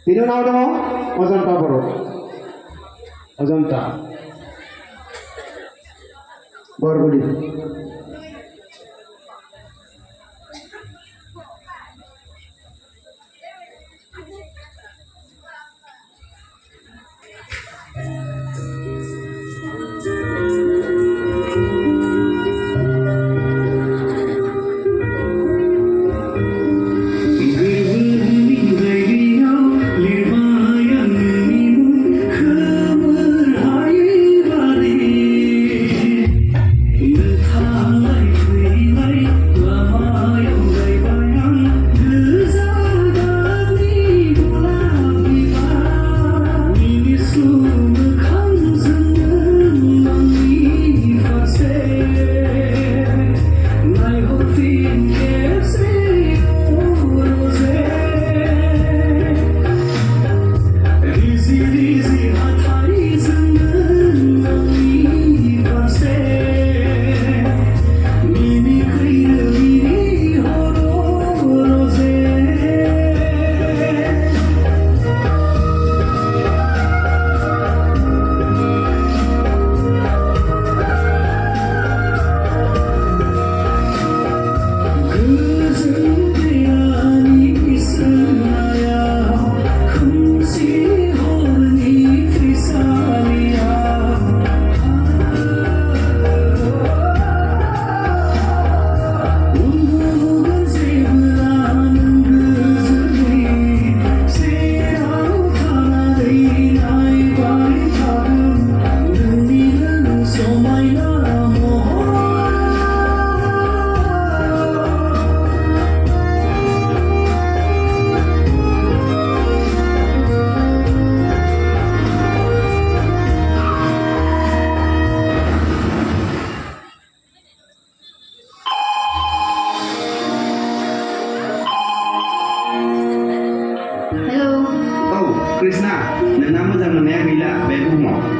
তিনিও নাও দেব অজন্তা পড়ো Ajanta বরগুড়ি Krishna, nama zamannya bila bebu mau.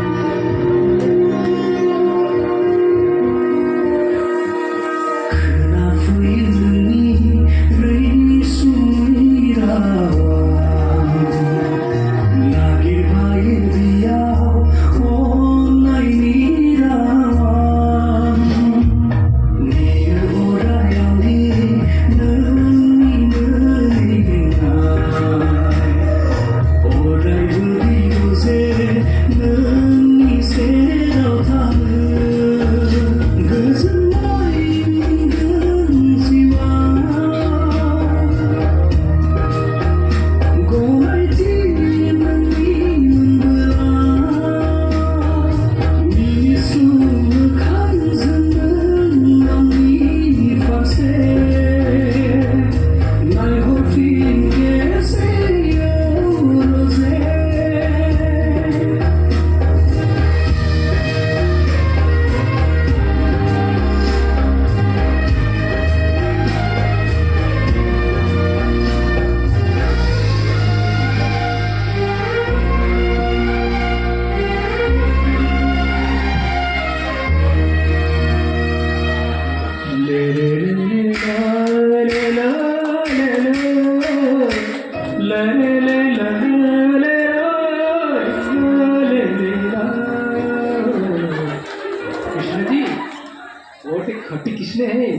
खट्टी किसने है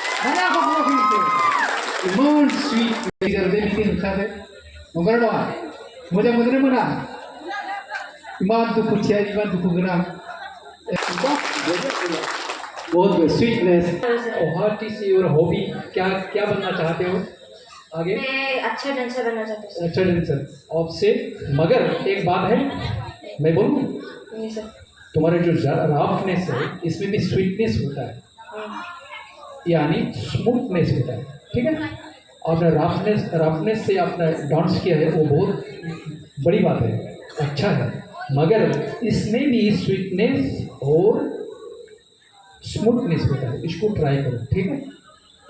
इमोन स्वीट गर्दे बिकिन खाते मगर doa mudah-mudahan mana iman tu kuciya iman tu kugenam बहुत sweetness what is your hobby क्या क्या बनना चाहते हो आगे मैं अच्छा डांसर बनना चाहती हूँ अच्छा डांसर आपसे मगर एक बात है मैं बोलूँ नहीं सर तुम्हारे जो रफनेस है इसमें भी स्वीटनेस होता है यानी स्मूथनेस होता है ठीक है आपने रफनेस से आपने डांस किया है वो बहुत बड़ी बात है अच्छा है मगर इसमें भी स्वीटनेस और स्मूथनेस होता है इसको ट्राई करो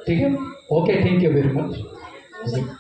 ठीक है okay thank you very much